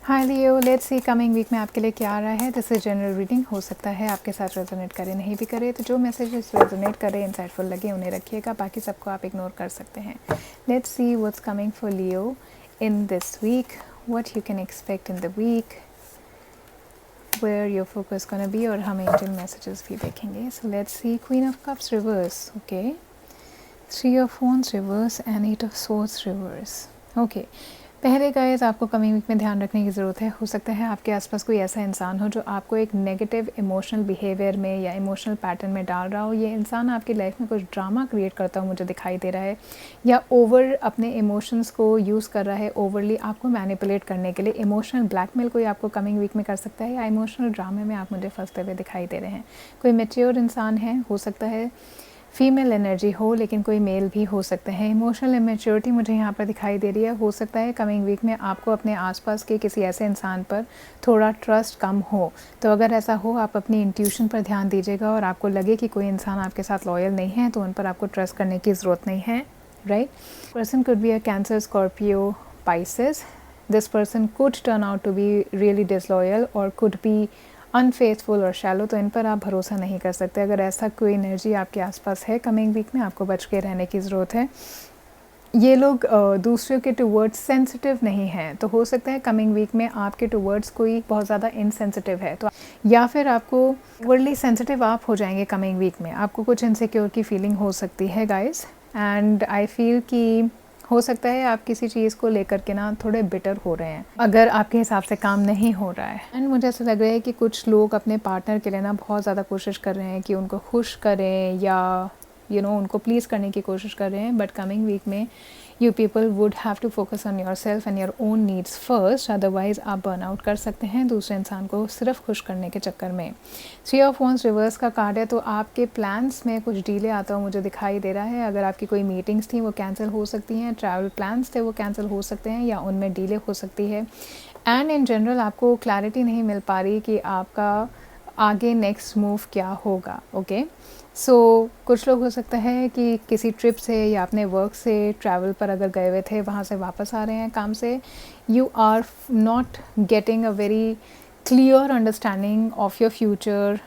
Hi Leo, let's see coming week में आपके लिए क्या आ रहा है। This is general reading. हो सकता है आपके साथ रेजोनेट करे, नहीं भी करे, तो जो मैसेजेस रेजोनेट करे, इंसाइटफुल लगे, उन्हें रखिएगा, बाकी सबको आप इग्नोर कर सकते हैं। Let's see what's coming for Leo in this week, what you can expect in the week, where your focus gonna be, और हम एंजल मैसेजेस भी देखेंगे। So let's see queen of cups reverse, okay, three of wands reverse and eight of swords reverse. Okay, पहले guys आपको coming week में ध्यान रखने की ज़रूरत है। हो सकता है आपके आसपास कोई ऐसा इंसान हो जो आपको एक नेगेटिव इमोशनल बिहेवियर में या इमोशनल पैटर्न में डाल रहा हो। ये इंसान आपकी लाइफ में कुछ ड्रामा क्रिएट करता हो मुझे दिखाई दे रहा है, या ओवर अपने इमोशंस को यूज़ कर रहा है ओवरली आपको मैनिपुलेट करने के लिए। इमोशनल ब्लैकमेल कोई आपको कमिंग वीक में कर सकता है, या इमोशनल ड्रामे में आप मुझे फंसते हुए दिखाई दे रहे हैं। कोई मेच्योर इंसान है, हो सकता है फीमेल एनर्जी हो, लेकिन कोई मेल भी हो सकते हैं। इमोशनल इमेच्योरिटी मुझे यहाँ पर दिखाई दे रही है। हो सकता है कमिंग वीक में आपको अपने आसपास के किसी ऐसे इंसान पर थोड़ा ट्रस्ट कम हो, तो अगर ऐसा हो आप अपनी इंट्यूशन पर ध्यान दीजिएगा, और आपको लगे कि कोई इंसान आपके साथ लॉयल नहीं है तो उन पर आपको ट्रस्ट करने की ज़रूरत नहीं है, right. Person could be a Cancer, Scorpio, Pisces. This person could turn out to be really disloyal और कुड बी अनफेथफुल और शैलो, तो इन पर आप भरोसा नहीं कर सकते। अगर ऐसा कोई एनर्जी आपके आसपास है कमिंग वीक में, आपको बच के रहने की ज़रूरत है। ये लोग दूसरों के टूवर्ड्स सेंसिटिव नहीं हैं, तो हो सकता है कमिंग वीक में आपके टूवर्ड्स कोई बहुत ज़्यादा इनसेंसिटिव है, तो या फिर आपको वर्डली सेंसिटिव आप हो जाएंगे कमिंग वीक में। आपको कुछ इनसिक्योर की फीलिंग हो सकती है गाइस, एंड आई फील कि हो सकता है आप किसी चीज़ को लेकर के ना थोड़े बिटर हो रहे हैं, अगर आपके हिसाब से काम नहीं हो रहा है। एंड मुझे ऐसा लग रहा है कि कुछ लोग अपने पार्टनर के लिए ना बहुत ज़्यादा कोशिश कर रहे हैं कि उनको खुश करें, या उनको प्लीज़ करने की कोशिश कर रहे हैं। बट कमिंग वीक में you people would have to focus on yourself and your own needs first, otherwise आप बर्न आउट कर सकते हैं दूसरे इंसान को सिर्फ खुश करने के चक्कर में। थ्री ऑफ wands रिवर्स का कार्ड है, तो आपके प्लान्स में कुछ डीले आता हुआ मुझे दिखाई दे रहा है। अगर आपकी कोई मीटिंग्स थी वो कैंसिल हो सकती हैं, ट्रैवल प्लान्स थे वो कैंसिल हो सकते हैं, या उनमें डीले हो सकती है। एंड इन जनरल आपको क्लैरिटी नहीं मिल पा रही कि आपका आगे नेक्स्ट मूव क्या होगा, ओके। सो कुछ लोग हो सकता है कि किसी ट्रिप से या अपने वर्क से ट्रैवल पर अगर गए हुए थे, वहाँ से वापस आ रहे हैं काम से। You are not getting a very clear understanding of your future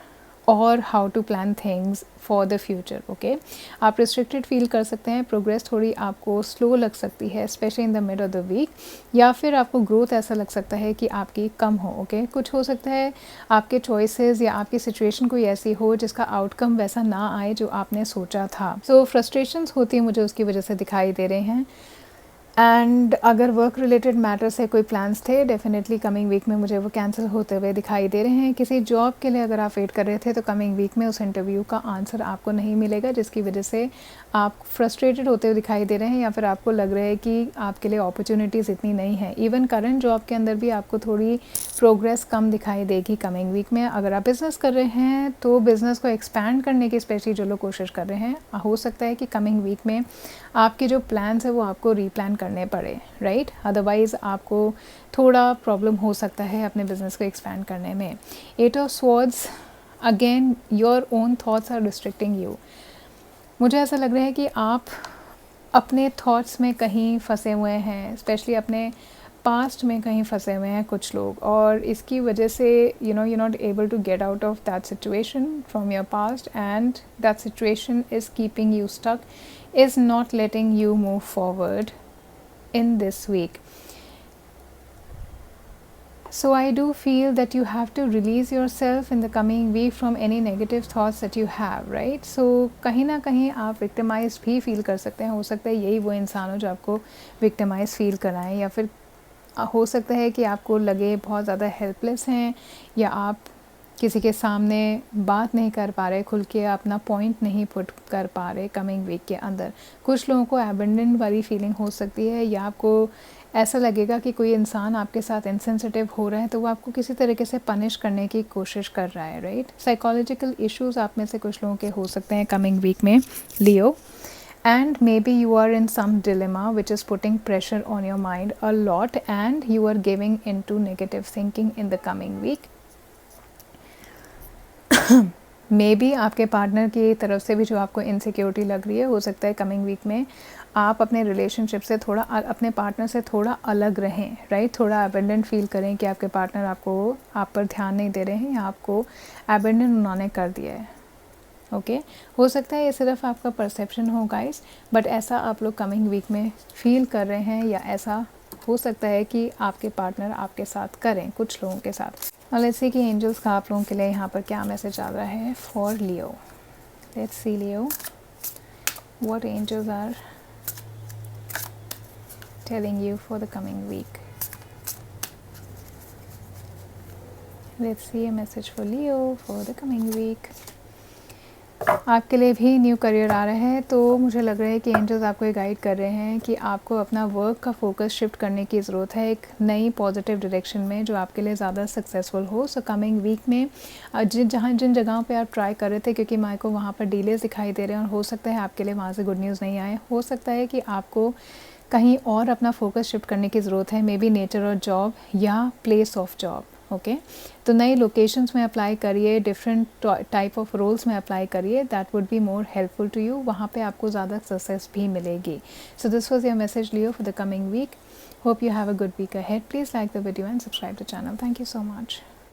और how to plan things for the future, okay. आप रिस्ट्रिक्टेड फील कर सकते हैं, प्रोग्रेस थोड़ी आपको स्लो लग सकती है specially in the mid of the week, या फिर आपको ग्रोथ ऐसा लग सकता है कि आपकी कम हो, ओके। कुछ हो सकता है आपके चॉइसेस या आपकी सिचुएशन कोई ऐसी हो जिसका आउटकम वैसा ना आए जो आपने सोचा था। सो फ्रस्ट्रेशंस होती है मुझे उसकी वजह से दिखाई दे रहे हैं। एंड अगर वर्क रिलेटेड मैटर से कोई प्लान्स थे, डेफिनेटली कमिंग वीक में मुझे वो कैंसिल होते हुए दिखाई दे रहे हैं। किसी जॉब के लिए अगर आप वेट कर रहे थे, तो कमिंग वीक में उस इंटरव्यू का आंसर आपको नहीं मिलेगा, जिसकी वजह से आप फ्रस्ट्रेटेड होते हुए दिखाई दे रहे हैं, या फिर आपको लग रहा है कि आपके लिए अपॉर्चुनिटीज़ इतनी नहीं है। इवन करंट जॉब के अंदर भी आपको थोड़ी प्रोग्रेस कम दिखाई देगी कमिंग वीक में। अगर आप बिज़नेस कर रहे हैं तो बिज़नेस को एक्सपैंड करने की स्पेशली जो लोग कोशिश कर रहे हैं, हो सकता है कि कमिंग वीक में आपके जो प्लान्स है वो आपको रीप्लान करने पड़े, राइट। अदरवाइज़ आपको थोड़ा प्रॉब्लम हो सकता है अपने बिजनेस को एक्सपैंड करने में। Eight of swords, again your own thoughts are restricting you. मुझे ऐसा लग रहा है कि आप अपने थॉट्स में कहीं फंसे हुए हैं, स्पेशली अपने पास्ट में कहीं फंसे हुए हैं कुछ लोग, और इसकी वजह से you not able to get out of that situation from your past, and that situation is keeping you stuck, is not letting you move forward in this week. So I do feel that you have to release yourself in the coming week from any negative thoughts that you have, right? So कहीं ना कहीं आप victimized भी feel कर सकते हैं। हो सकता है यही वो इंसान हो जो आपको victimized feel कराएं, या फिर हो सकता है कि आपको लगे बहुत ज़्यादा हेल्पलेस हैं, या आप किसी के सामने बात नहीं कर पा रहे, खुल के अपना पॉइंट नहीं पुट कर पा रहे कमिंग वीक के अंदर। कुछ लोगों को एबंडेंट वाली फीलिंग हो सकती है, या आपको ऐसा लगेगा कि कोई इंसान आपके साथ इनसेंसिटिव हो रहा है, तो वो आपको किसी तरीके से पनिश करने की कोशिश कर रहा है, राइट। साइकोलॉजिकल इश्यूज़ आप में से कुछ लोगों के हो सकते हैं कमिंग वीक में, लियो। And maybe you are in some dilemma which is putting pressure on your mind a lot, and you are giving into negative thinking in the coming week. May be आपके partner की तरफ से भी जो आपको insecurity लग रही है, हो सकता है कमिंग वीक में आप अपने रिलेशनशिप से थोड़ा अपने पार्टनर से थोड़ा अलग रहें, राइट। थोड़ा अबेंडेंट फील करें कि आपके पार्टनर आप पर ध्यान नहीं दे रहे हैं या आपको अबेंडेंट उन्होंने कर दिया है, ओके। हो सकता है ये सिर्फ आपका परसेप्शन हो गाइस, बट ऐसा आप लोग कमिंग वीक में फील कर रहे हैं, या ऐसा हो सकता है कि आपके पार्टनर आपके साथ करें, कुछ लोगों के साथ। और लेट्स सी कि एंजल्स का आप लोगों के लिए यहाँ पर क्या मैसेज आ रहा है for Leo. Let's see Leo, what angels are telling you for the coming week. Let's see a message for Leo for the coming week. आपके लिए भी न्यू करियर आ रहा है, तो मुझे लग रहा है कि एंजल्स आपको ये गाइड कर रहे हैं कि आपको अपना वर्क का फोकस शिफ्ट करने की ज़रूरत है एक नई पॉजिटिव डायरेक्शन में, जो आपके लिए ज़्यादा सक्सेसफुल हो। सो कमिंग वीक में जिन जगहों पे आप ट्राई कर रहे थे, क्योंकि माई को वहाँ पर डिलेज दिखाई दे रहे हैं और हो सकता है आपके लिए वहाँ से गुड न्यूज़ नहीं आए, हो सकता है कि आपको कहीं और अपना फोकस शिफ्ट करने की ज़रूरत है, मे बी नेचर और जॉब या प्लेस ऑफ जॉब, ओके। तो नई लोकेशंस में अप्लाई करिए, डिफरेंट टाइप ऑफ रोल्स में अप्लाई करिए, that would be more helpful to you. वहाँ पे आपको ज़्यादा सक्सेस भी मिलेगी। So this was your message Leo for the coming week. Hope you have a good week ahead. Please like the video and subscribe the channel. Thank you so much.